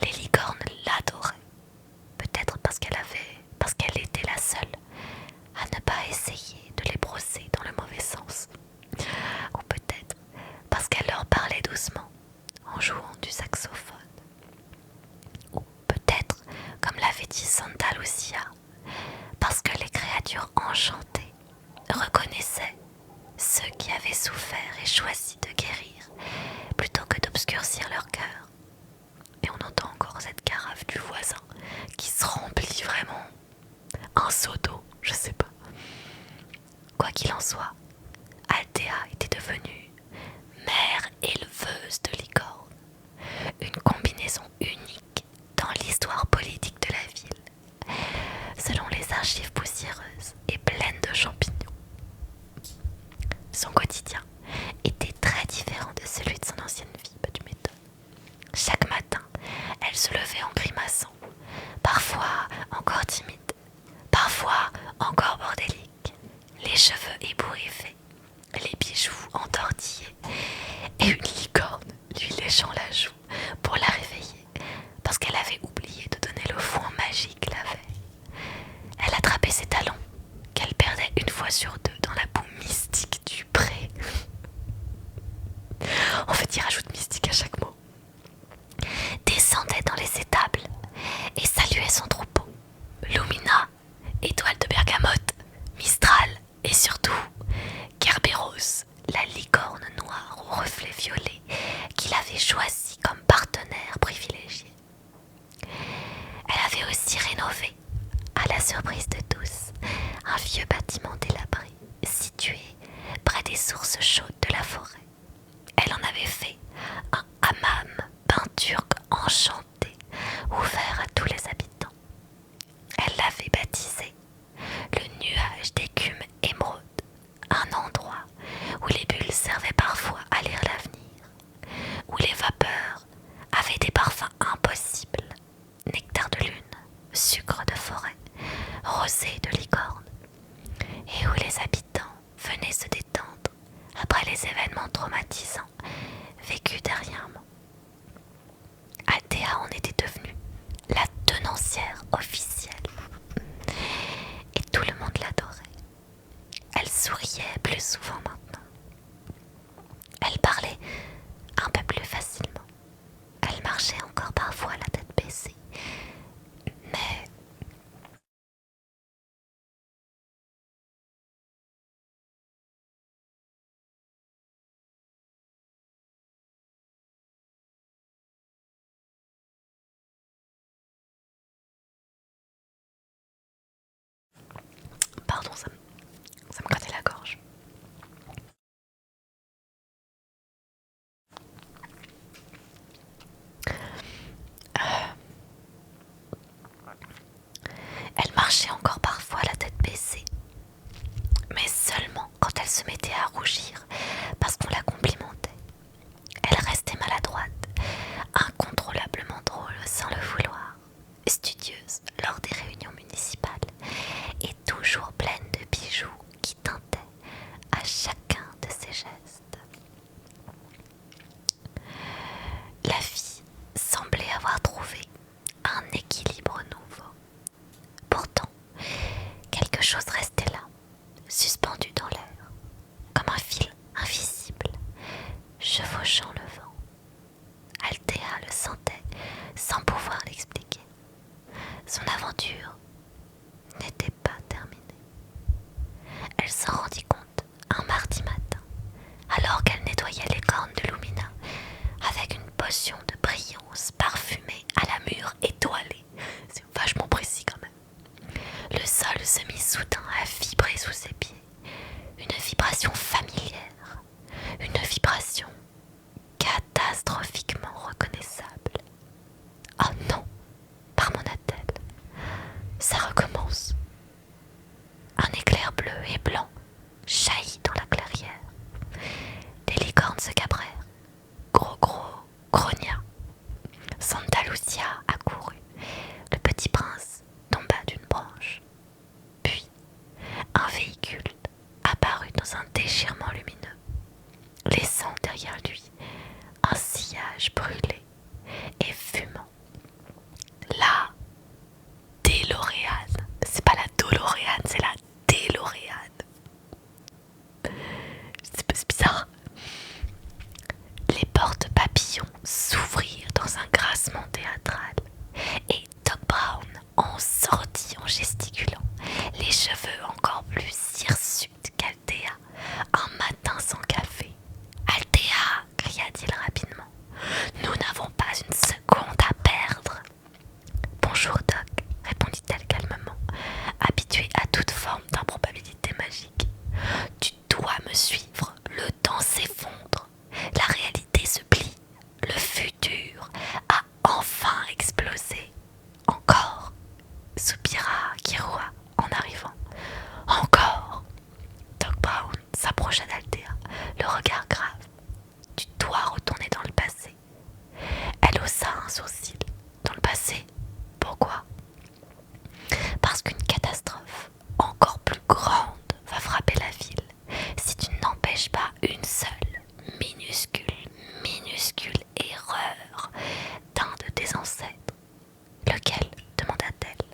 Les licornes l'adoraient, peut-être parce qu'elle était la seule à ne pas essayer de les brosser dans le mauvais sens, ou peut-être parce qu'elle leur parlait doucement en jouant du saxophone, ou peut-être, comme l'avait dit Santa Lucia, parce que les créatures enchantées reconnaissaient ceux qui avaient souffert et choisi de guérir plutôt que d'obscurcir leur cœur. Et on entend encore cette carafe du voisin qui se remplit vraiment un seau d'eau, je sais pas. Quoi qu'il en soit, Althea était devenue mère éleveuse de licornes, une combinaison unique dans l'histoire politique de la ville, selon les archives poussiéreuses et pleines de champignons. Son quotidien était très différent de celui de son ancienne vie, tu m'étonnes. Chaque matin, elle se levait en grimaçant, parfois encore timide, parfois encore bordélique, les cheveux ébouriffés, les bijoux entortillés, et une licorne lui léchant la joue pour la réveiller, parce qu'elle avait oublié de donner le foin magique la veille. Elle attrapait ses talons, qu'elle perdait une fois sur deux dans la boue mystique du pré. En fait, il rajoute mystique à chaque mot. Descendait dans les étables et saluait son troupeau. Lumina, étoile de bergamote, Mistral et surtout Kerberos, la licorne noire aux reflets violets qu'il avait choisie comme partenaire privilégié. Elle avait aussi rénové, à la surprise de tous, un vieux bâtiment délabré situé près des sources chaudes de la forêt. Elle en avait fait un hammam turc enchanté, ouvert à tous les habitants. Elle l'avait baptisé le nuage d'écume émeraude, un endroit où les bulles servaient parfois à lire l'avenir, où les vapeurs avaient des parfums impossibles, nectar de lune, sucre de forêt, rosée de licorne, et où les habitants venaient se détendre après les événements traumatisants vécus dernièrement. Althea en était devenue la tenancière officielle et tout le monde l'adorait. Elle souriait plus souvent maintenant. Elle parlait un peu plus facilement. Elle marchait encore parfois la tête baissée. Mais pardon, ça me grattait la gorge. Elle marchait encore parfois la tête baissée, mais seulement quand elle se mettait à rougir parce qu'on la complimentait. Elle restait maladroite, incontrôlablement drôle sans le vouloir, studieuse lors des réunions municipales et toujours pleine de bijoux qui tintaient à chacun de ses gestes. La vie semblait avoir trouvé un équilibre nouveau. Pourtant, quelque chose restait là, suspendu dans l'air, comme un fil invisible, chevauchant le vent. Althea le sentait sans pouvoir l'expliquer. Son aventure n'était pas terminée. Elle s'en rendit compte un mardi matin, alors qu'elle nettoyait les cornes de Lumina avec une potion de brillance parfumée à la mûre étoilée. C'est vachement précis quand même. Le sol se mit soudain à vibrer sous ses pieds. Une vibration familière, une vibration catastrophiquement reconnaissable. Oh non, marmonna-t-elle, ça recommence. Un éclair bleu et blanc jaillit dans la clairière. Les licornes se cabrèrent. Gros, grogna. Santa Lucia accourut. Le petit prince tomba d'une branche. Puis, un véhicule une seule minuscule erreur d'un de tes ancêtres. Lequel? Demanda-t-elle.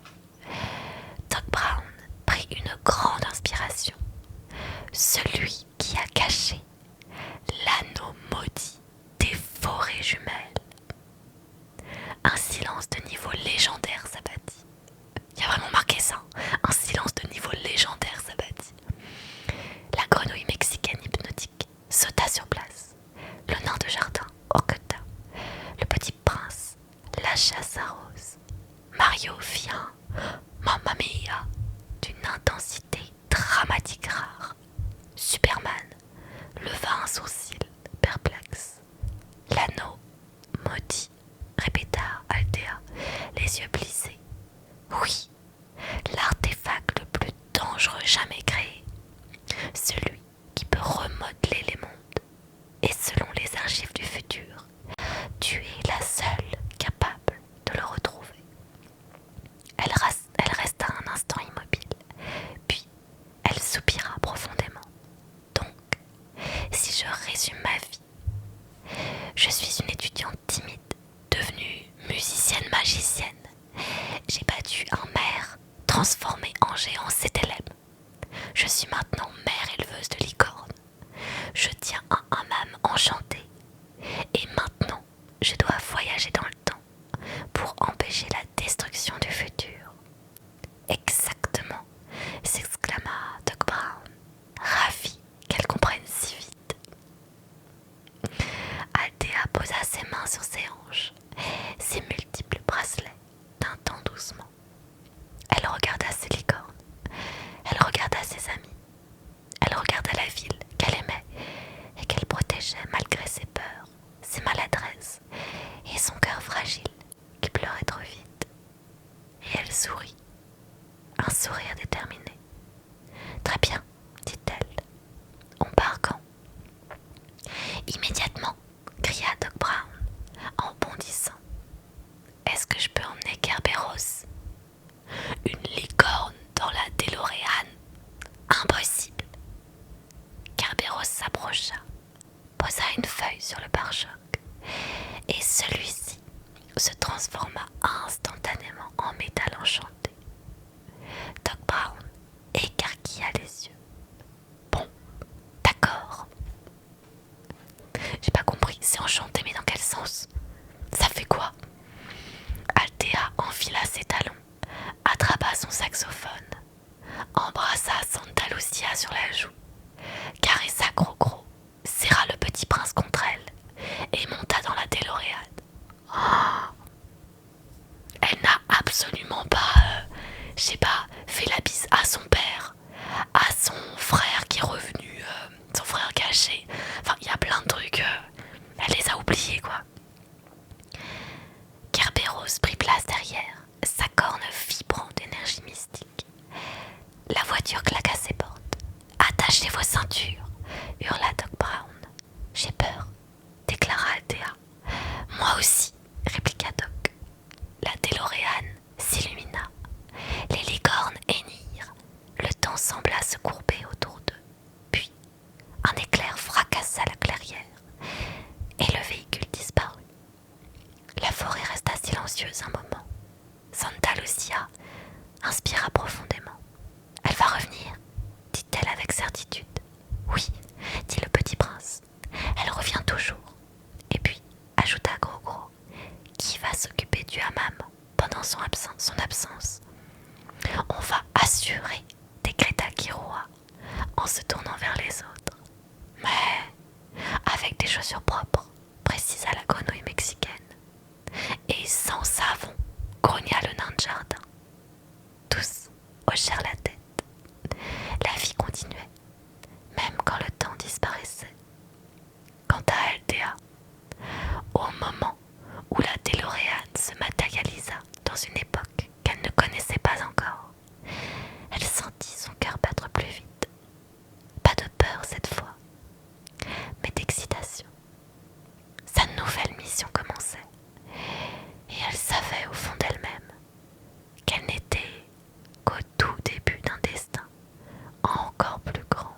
Doc Brown prit une grande inspiration. Celui qui a caché l'anneau maudit des forêts jumelles. Un silence de niveau légendaire s'abattit. Il y a vraiment marqué ça. Un silence de niveau légendaire s'abattit. La grenouille mexicaine hypnotique sauta sur place. Le nain de jardin hoqueta. Le petit prince lâcha sa rose. Mario fit un Mamma mia d'une intensité dramatique rare. Superman leva un sourcil perplexe. L'anneau maudit, répéta Aldea, les yeux plissés. Oui, l'artefact le plus dangereux jamais créé. Celui qui peut remodeler les mondes. Et selon les archives du futur, tu es la seule capable de le retrouver. Elle resta un instant immobile, puis elle soupira profondément. Donc, si je résume ma vie, je suis une étudiante timide, devenue musicienne magicienne. J'ai battu un maire transformé en géant CTLM. Je suis maintenant mère éleveuse de licornes. Je tiens un hammam enchanté. Et maintenant, je dois voyager dans le temps pour empêcher la destruction du futur. Exactement, s'exclama Doc Brown, ravi qu'elle comprenne si vite. Aldea posa ses mains sur ses hanches, ses multiples bracelets tintant doucement. Elle regarda ses licornes, elle regarda ses amis, elle regarda la ville qu'elle aimait et qu'elle protégeait malgré ses peurs, ses maladresses et son cœur fragile qui pleurait trop vite. Et elle sourit, un sourire déterminé. Très bien, dit-elle. On part quand? Immédiatement, cria Doc Brown en bondissant. Est-ce que je peux emmener Kerberos? Une licorne dans la DeLorean? Impossible. Kerberos s'approcha, posa une feuille sur le pare-choc, et celui-ci se transforma instantanément en métal enchanté. Doc Brown écarquilla les yeux. Bon, d'accord. J'ai pas compris, c'est enchanté, mais dans quel sens? Ça fait quoi? Aldea enfila ses talons, attrapa son saxophone, embrassa Santa Lucia sur la joue, caressa Gros, serra le petit prince contre elle et monta dans la DeLorean. Oh, elle n'a absolument pas, je sais pas, fait la bise à son père, à son frère qui est revenu, son frère caché. Enfin, il y a plein de trucs, elle les a oubliés quoi. Kerberos prit place derrière, sa corne vibrant d'énergie mystique. La voiture claqua ses portes. Attachez vos ceintures, hurla Doc Brown. J'ai peur, déclara Aldea. Moi aussi, répliqua Doc. La DeLorean s'illumina. Les licornes hennirent. Le temps sembla se courber autour d'eux. Puis, un éclair fracassa la clairière et le véhicule disparut. La forêt resta silencieuse un moment. Santa Lucia inspira profondément. Elle va revenir, dit-elle avec certitude. Oui, dit le petit prince. Elle revient toujours. Et puis, ajouta Gros, qui va s'occuper du hammam pendant son absence. On va assurer, décréta Kiroa en se tournant vers les autres. Mais avec des chaussures propres, précisa la grenouille mexicaine. Et sans savon, grogna le nain de jardin. Tous hochèrent la tête. La vie continuait, même quand le temps disparaissait. Quant à Aldea, au moment où la DeLorean se matérialisa dans une époque qu'elle ne connaissait pas encore, elle sentit son cœur battre plus vite. Pas de peur cette fois, mais d'excitation. Sa nouvelle mission commençait, et elle savait au fond d'elle-même qu'elle n'était qu'au tout début d'un destin encore plus grand.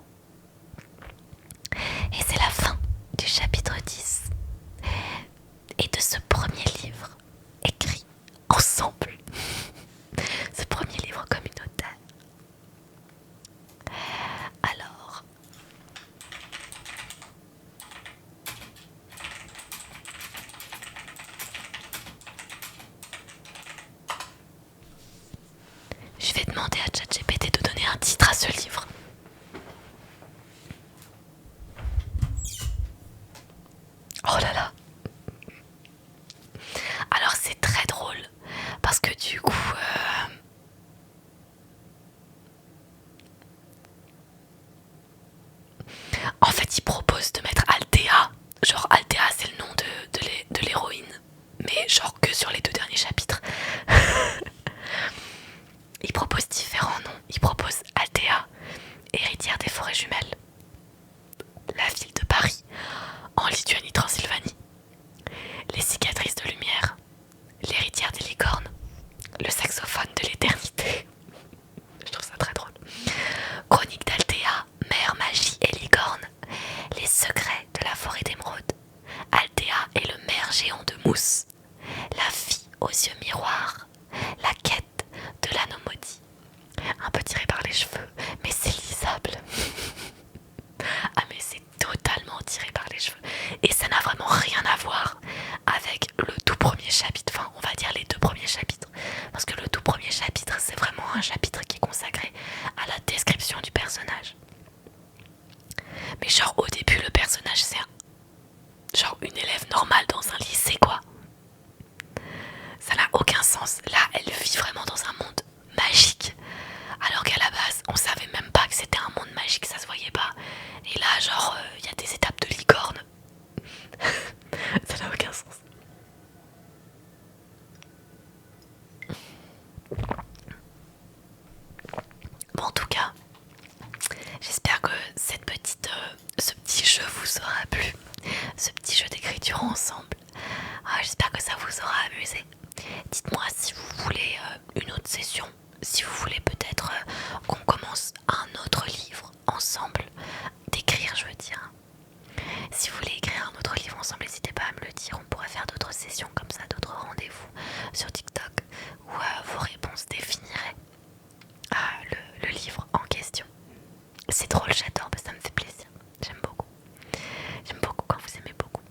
Je vais demander à ChatGPT de donner un titre à ce livre. Oh là là. Alors c'est très drôle parce que du coup en fait il propose de mettre Althea. Genre Althea c'est le nom de l'héroïne, mais genre que sur les 2 derniers chapitres. Il propose différents noms. Il propose Althea, héritière des forêts jumelles, la ville de Paris, en Lituanie-Transylvanie, les cicatrices de lumière, l'héritière des licornes, le saxophone de l'éternité. Je trouve ça très drôle. Chronique d'Althea, mère magie et licorne, les secrets de la forêt d'émeraude. Althea est le maire géant de mousse, la fille aux yeux miroirs, la quête de l'anneau maudit. Un peu tiré par les cheveux, mais c'est lisable. Ah mais c'est totalement tiré par les cheveux. Et ça n'a vraiment rien à voir avec le tout premier chapitre. Enfin, on va dire les 2 premiers chapitres. Parce que le tout premier chapitre, c'est vraiment un chapitre qui est consacré à la description du personnage. Mais genre au début, le personnage c'est genre une élève normale dans un lycée quoi. Ça n'a aucun sens. Là, elle vit vraiment dans un monde magique. Alors qu'à la base, on savait même pas que c'était un monde magique, ça se voyait pas. Et là, genre, y a des étapes de licorne. Ça n'a aucun sens. Bon, en tout cas, j'espère que ce petit jeu vous aura plu. Ce petit jeu d'écriture ensemble. J'espère que ça vous aura amusé. Dites-moi si vous voulez une autre session. Si vous voulez peut-être qu'on commence un autre livre ensemble. D'écrire, je veux dire. Si vous voulez écrire un autre livre ensemble, n'hésitez pas à me le dire. On pourrait faire d'autres sessions comme ça, d'autres rendez-vous sur TikTok où vos réponses définiraient le livre en question. C'est drôle, j'adore, ça me fait plaisir. J'aime beaucoup. J'aime beaucoup quand vous aimez beaucoup.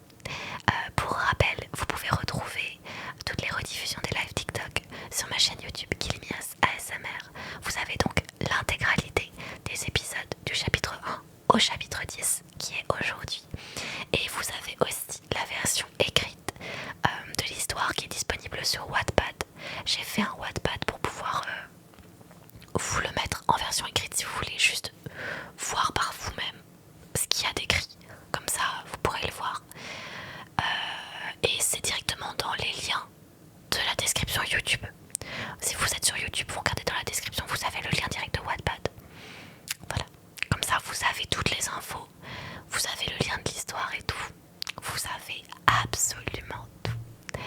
Pour rappel, vous pouvez retrouver toutes les rediffusions des lives TikTok sur ma chaîne YouTube Kilimias ASMR. Vous avez donc l'intégralité des épisodes du chapitre 1 au chapitre 10 qui est aujourd'hui. Et vous avez aussi la version écrite de l'histoire qui est disponible sur Wattpad. J'ai fait un Wattpad pour pouvoir vous le mettre en version écrite si vous voulez juste voir par vous-même ce qu'il y a d'écrit. Comme ça, vous pourrez le voir. Et c'est directement dans les liens de la description YouTube. Si vous êtes sur YouTube, vous regardez dans la description, vous avez le lien direct de Wattpad. Voilà. Comme ça, vous avez toutes les infos. Vous avez le lien de l'histoire et tout. Vous avez absolument tout.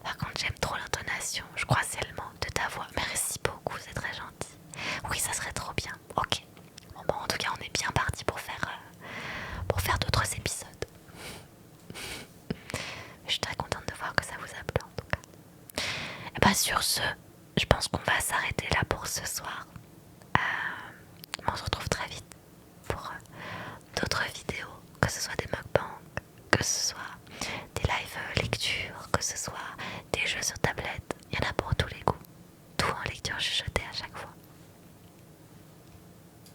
Par contre, j'aime trop l'intonation. Je crois seulement de ta voix. Merci beaucoup, c'est très gentil. Oui, ça serait trop bien. Ok,